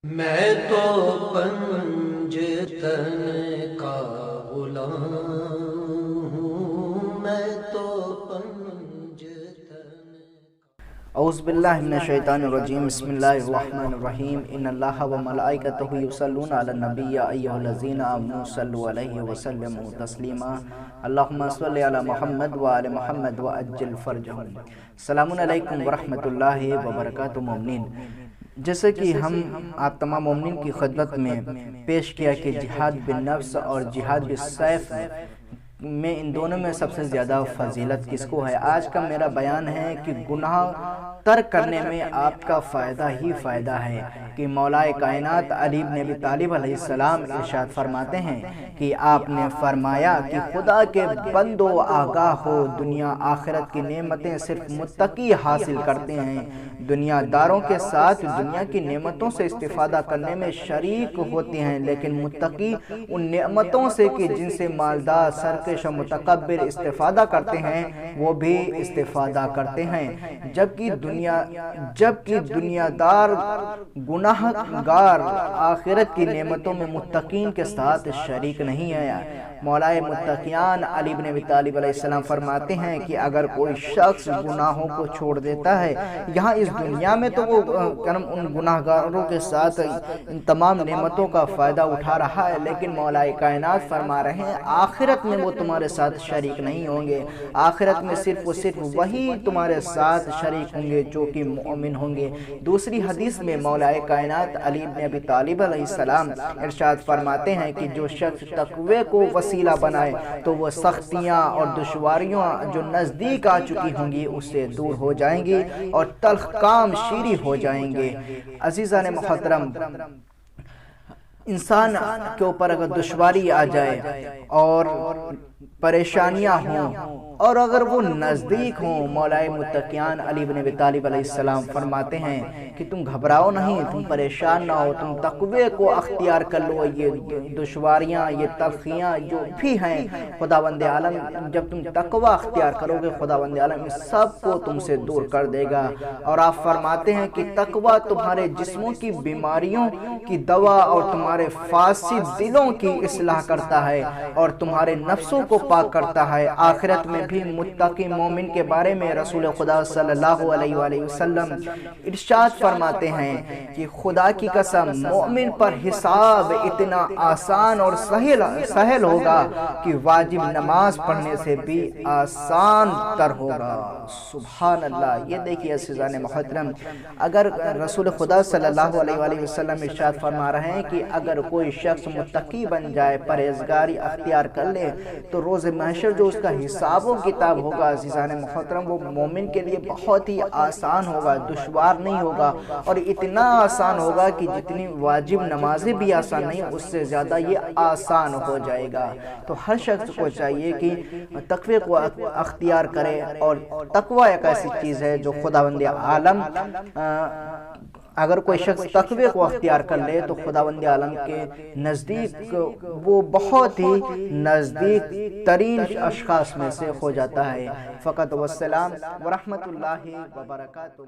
میں تو پنجتن کا غلام ہوں، میں تو پنجتن۔ اعوذ باللہ من الشیطان الرجیم، بسم اللہ الرحمن الرحیم۔ ان اللہ و ملائکتہ یصلون علی النبی یا ایھا الذین آمنوا صلوا علیہ وسلموا تسلیما۔ اللہم صلی علی محمد و آل محمد وعجل فرجہم۔ السلام علیکم ورحمۃ اللہ وبرکاتہ۔ مومنین، جیسے کہ ہم آپ تمام مومنین کی خدمت میں پیش کیا کہ جہاد بالنفس اور جہاد بالسیف میں ان دونوں میں سب سے زیادہ فضیلت کس کو ہے۔ آج کا میرا بیان ہے کہ گناہ ترک کرنے میں آپ کا فائدہ ہی فائدہ ہے کہ مولا کائنات علی بن ابی طالب علیہ السلام ارشاد فرماتے ہیں کہ آپ نے فرمایا کہ خدا کے بندو آگاہ ہو، دنیا آخرت کی نعمتیں صرف متقی حاصل کرتے ہیں۔ دنیا داروں کے ساتھ دنیا کی نعمتوں سے استفادہ کرنے میں شریک ہوتے ہیں، لیکن متقی ان نعمتوں سے کہ جن سے مالدار، سرکش و متکبر استفادہ کرتے ہیں وہ بھی استفادہ کرتے ہیں، جبکہ دنیا دار گناہ گار آخرت کی نعمتوں میں متقین کے ساتھ شریک نہیں ہے۔ مولا متقیان علی بن ابی طالب علیہ السلام فرماتے ہیں کہ اگر کوئی شخص گناہوں کو چھوڑ دیتا ہے یہاں اس دنیا میں تو وہ ان گناہ گاروں کے ساتھ ان تمام نعمتوں کا فائدہ اٹھا رہا ہے، لیکن مولا کائنات فرما رہے ہیں آخرت میں وہ تمہارے ساتھ شریک نہیں ہوں گے۔ آخرت میں صرف وہی تمہارے ساتھ شریک ہوں گے جو کہ مومن ہوں گے۔ دوسری حدیث میں مولا کائنات علی بن ابی طالب علیہ السلام ارشاد فرماتے ہیں کہ جو شخص تقوی کو وسیلہ بنائے تو وہ سختیاں اور دشواریاں جو نزدیک آ چکی ہوں گی اس سے دور ہو جائیں گی اور تلخ کام شیریں ہو جائیں گے۔ عزیزان محترم، انسان کے اوپر اگر دشواری آ جائے اور پریشانیاں ہوں اور اگر وہ نزدیک ہوں، مولا متقیان علی بن ابی طالب علیہ السلام فرماتے ہیں کہ تم گھبراؤ نہیں، تم پریشان نہ ہو، تم تقوی کو اختیار کر لو۔ یہ دشواریاں، یہ تلخیاں جو بھی ہیں، خداوند عالم جب تم تقوی اختیار کرو گے خداوند عالم اس سب کو تم سے دور کر دے گا۔ اور آپ فرماتے ہیں کہ تقوی تمہارے جسموں کی بیماریوں کی دوا اور تمہارے فاسد دلوں کی اصلاح کرتا ہے اور تمہارے نفسوں کو پاک کرتا ہے۔ آخرت میں بھی متقی مومن کے بارے میں رسول خدا صلی اللہ علیہ وآلہ وسلم ارشاد فرماتے ہیں کہ خدا کی قسم مومن پر حساب اتنا آسان اور سہل ہوگا کہ واجب نماز پڑھنے سے بھی آسان تر ہوگا۔ سبحان اللہ۔ یہ دیکھیے عزیزان محترم، اگر رسول خدا صلی اللہ علیہ وآلہ وسلم ارشاد فرما رہے ہیں کہ اگر کوئی شخص متقی بن جائے، پرہیزگاری اختیار کر لے تو روز محشر جو اس کا حساب و کتاب ہوگا عزیزان محترم وہ مومن کے لیے بہت ہی آسان ہوگا، دشوار نہیں ہوگا، اور اتنا آسان ہوگا کہ جتنی واجب نمازیں بھی آسان نہیں اس سے زیادہ یہ آسان ہو جائے گا۔ تو ہر شخص کو چاہیے کہ تقوی کو اختیار کرے، اور تقوی ایک ایسی چیز ہے جو خداوند عالم اگر کوئی شخص تقوی کو اختیار کر لے تو خداوند عالم کے نزدیک وہ بہت ہی نزدیک ترین اشخاص میں سے ہو جاتا ہے۔ فقط والسلام ورحمۃ اللہ وبرکاتہ۔